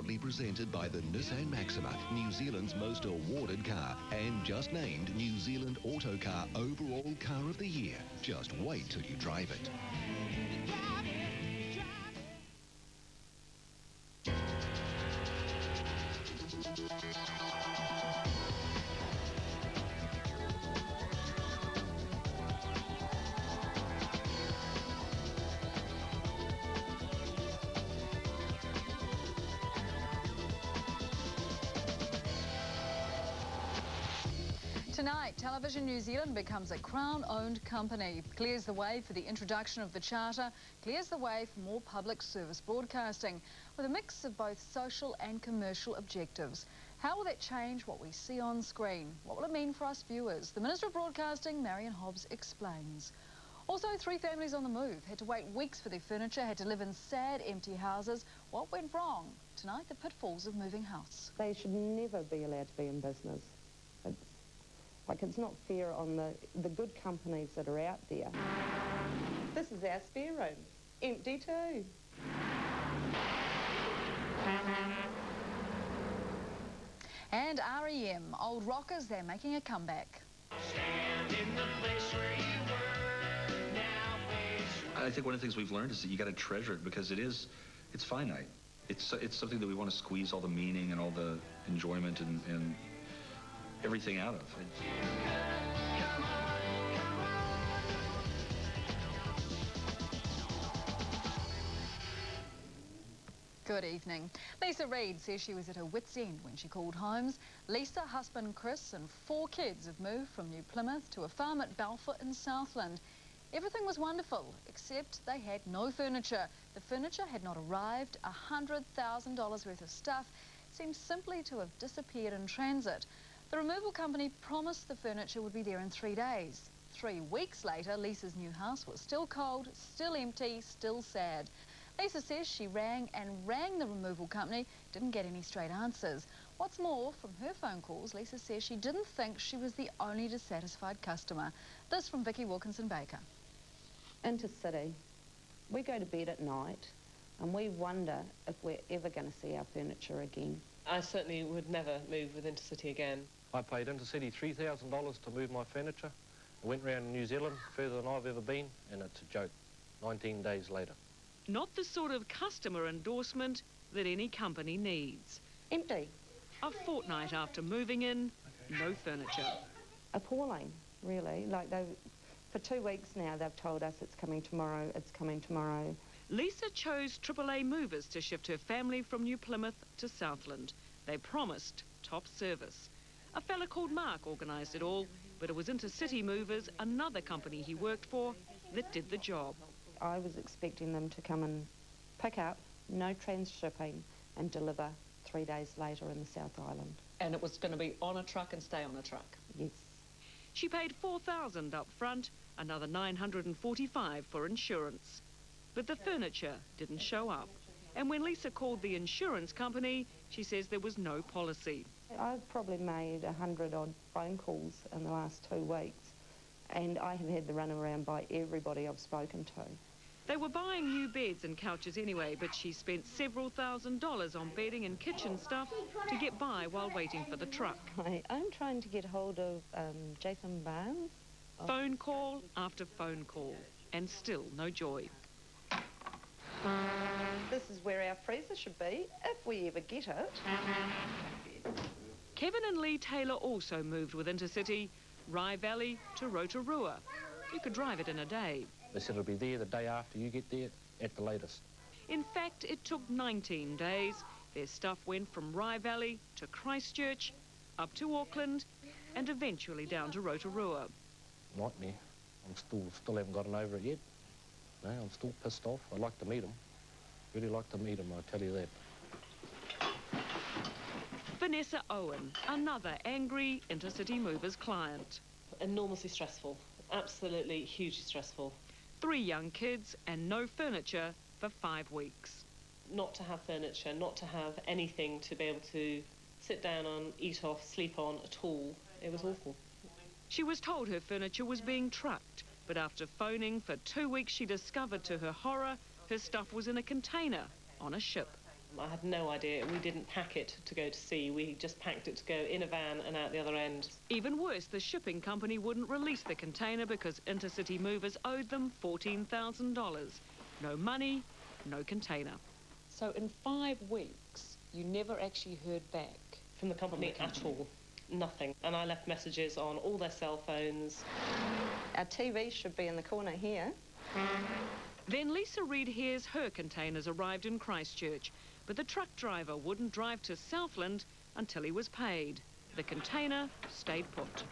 proudly presented by the Nissan Maxima, New Zealand's most awarded car, and just named New Zealand Autocar Overall Car of the Year. Just wait till you drive it. Tonight, Television New Zealand becomes a Crown-owned company, clears the way for the introduction of the Charter, clears the way for more public service broadcasting, with a mix of both social and commercial objectives. How will that change what we see on screen? What will it mean for us viewers? The Minister of Broadcasting, Holmes, explains. Also, 3 families on the move had to wait weeks for their furniture, had to live in sad, empty houses. What went wrong? Tonight, the pitfalls of moving house. They should never be allowed to be in business. It's not fair on the good companies that are out there. This is our spare room. Empty too. And REM, old rockers, they're making a comeback. Stand in the place where you were, now face your... I think one of the things we've learned is that you got to treasure it because it's finite. It's something that we want to squeeze all the meaning and all the enjoyment and everything out of. Good evening. Lisa Reid says she was at her wit's end when she called Holmes. Lisa, husband Chris and 4 kids have moved from New Plymouth to a farm at Balfour in Southland. Everything was wonderful, except they had no furniture. The furniture had not arrived. $100,000 worth of stuff seems simply to have disappeared in transit. The removal company promised the furniture would be there in 3 days. 3 weeks later, Lisa's new house was still cold, still empty, still sad. Lisa says she rang the removal company, didn't get any straight answers. What's more, from her phone calls, Lisa says she didn't think she was the only dissatisfied customer. This from Vicky Wilkinson-Baker. Intercity. We go to bed at night and we wonder if we're ever going to see our furniture again. I certainly would never move with Intercity again. I paid Intercity $3,000 to move my furniture. I went round New Zealand, further than I've ever been, and it's a joke. 19 days later. Not the sort of customer endorsement that any company needs. Empty. A fortnight after moving in, no furniture. Appalling, really. For 2 weeks now they've told us it's coming tomorrow, it's coming tomorrow. Lisa chose AAA Movers to shift her family from New Plymouth to Southland. They promised top service. A fella called Mark organised it all, but it was Intercity Movers, another company he worked for, that did the job. I was expecting them to come and pick up, no transshipping, and deliver 3 days later in the South Island. And it was going to be on a truck and stay on a truck? Yes. She paid $4,000 up front, another $945 for insurance. But the furniture didn't show up. And when Lisa called the insurance company, she says there was no policy. I've probably made 100-odd phone calls in the last 2 weeks, and I have had the runaround by everybody I've spoken to. They were buying new beds and couches anyway, but she spent several $1,000s on bedding and kitchen stuff to get by while waiting for the truck. I'm trying to get hold of Jason Barnes. Phone call after phone call, and still no joy. This is where our freezer should be, if we ever get it. Kevin and Lee Taylor also moved with Intercity, Rye Valley to Rotorua. You could drive it in a day. They said it'll be there the day after you get there, at the latest. In fact, it took 19 days. Their stuff went from Rye Valley to Christchurch, up to Auckland, and eventually down to Rotorua. Nightmare. I'm still haven't gotten over it yet. No, I'm still pissed off. I'd like to meet them. Really like to meet them, I tell you that. Vanessa Owen, another angry Intercity Movers client. Enormously stressful. Absolutely hugely stressful. 3 young kids and no furniture for 5 weeks. Not to have furniture, not to have anything to be able to sit down on, eat off, sleep on at all. It was awful. She was told her furniture was being trucked, but after phoning for 2 weeks, she discovered to her horror her stuff was in a container on a ship. I had no idea. We didn't pack it to go to sea. We just packed it to go in a van and out the other end. Even worse, the shipping company wouldn't release the container because Intercity Movers owed them $14,000. No money, no container. So in 5 weeks, you never actually heard back? From the company at all. Nothing. And I left messages on all their cell phones. Our TV should be in the corner here. Then Lisa Reid hears her containers arrived in Christchurch, but the truck driver wouldn't drive to Southland until he was paid. The container stayed put.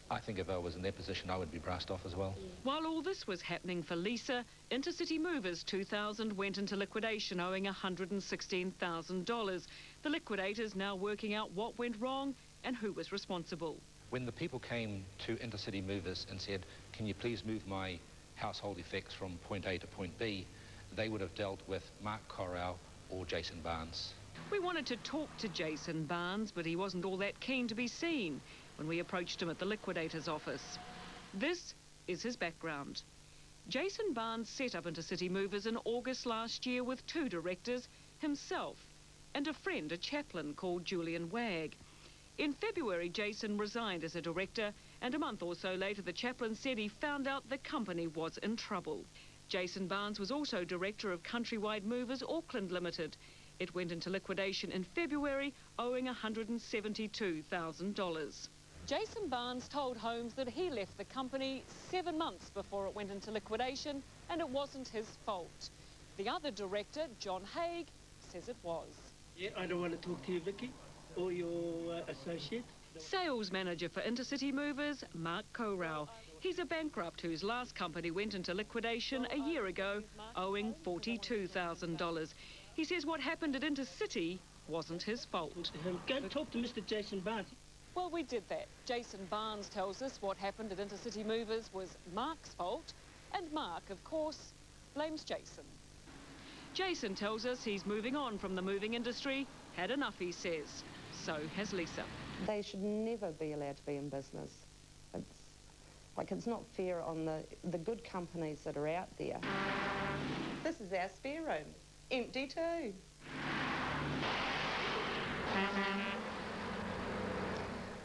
I think if I was in their position, I would be brassed off as well. While all this was happening for Lisa, Intercity Movers 2000 went into liquidation owing $116,000. The liquidators now working out what went wrong and who was responsible. When the people came to Intercity Movers and said, can you please move my household effects from point A to point B, they would have dealt with Mark Corral or Jason Barnes. We wanted to talk to Jason Barnes, but he wasn't all that keen to be seen when we approached him at the liquidator's office. This is his background. Jason Barnes set up Intercity Movers in August last year with 2 directors, himself and a friend, a chaplain called Julian Wagg. In February, Jason resigned as a director, and a month or so later the chaplain said he found out the company was in trouble. Jason Barnes was also director of Countrywide Movers Auckland Limited. It went into liquidation in February, owing $172,000. Jason Barnes told Holmes that he left the company 7 months before it went into liquidation, and it wasn't his fault. The other director, John Haig, says it was. Yeah, I don't want to talk to you, Vicky, or your associate. Sales manager for Intercity Movers, Mark Corral. He's a bankrupt whose last company went into liquidation a year ago, owing $42,000. He says what happened at Intercity wasn't his fault. Go and talk to Mr. Jason Barnes. Well, we did that. Jason Barnes tells us what happened at Intercity Movers was Mark's fault, and Mark, of course, blames Jason. Jason tells us he's moving on from the moving industry. Had enough, he says. So has Lisa. They should never be allowed to be in business. It's not fair on the good companies that are out there. This is our spare room. Empty too.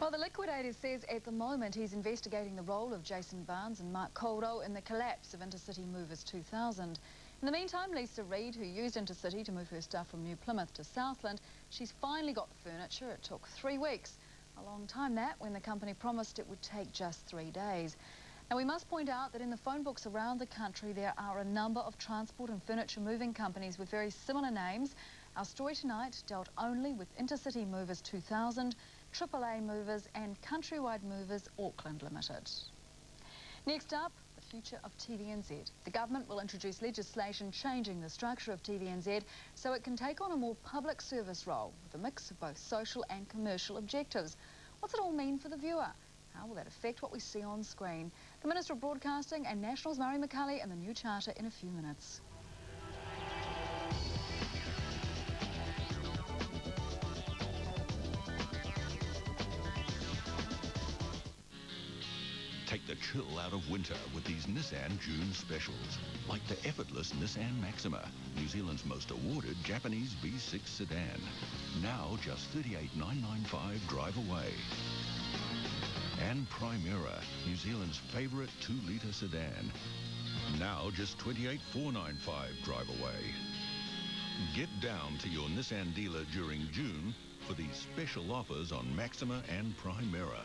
Well, the liquidator says at the moment he's investigating the role of Jason Barnes and Mark Corral in the collapse of Intercity Movers 2000. In the meantime, Lisa Reid, who used Intercity to move her stuff from New Plymouth to Southland, she's finally got the furniture. It took 3 weeks. A long time that, when the company promised it would take just 3 days. Now, we must point out that in the phone books around the country there are a number of transport and furniture moving companies with very similar names. Our story tonight dealt only with Intercity Movers 2000, AAA Movers and Countrywide Movers Auckland Limited. Next up, the future of TVNZ. The government will introduce legislation changing the structure of TVNZ so it can take on a more public service role with a mix of both social and commercial objectives. What's it all mean for the viewer? How will that affect what we see on screen? The Minister of Broadcasting and Nationals, Murray McCulley, and the new charter in a few minutes. Take the chill out of winter with these Nissan June specials, like the effortless Nissan Maxima, New Zealand's most awarded Japanese V6 sedan. Now just $38,995 drive away. And Primera, New Zealand's favourite 2-litre sedan. Now just $28,495 drive away. Get down to your Nissan dealer during June for these special offers on Maxima and Primera.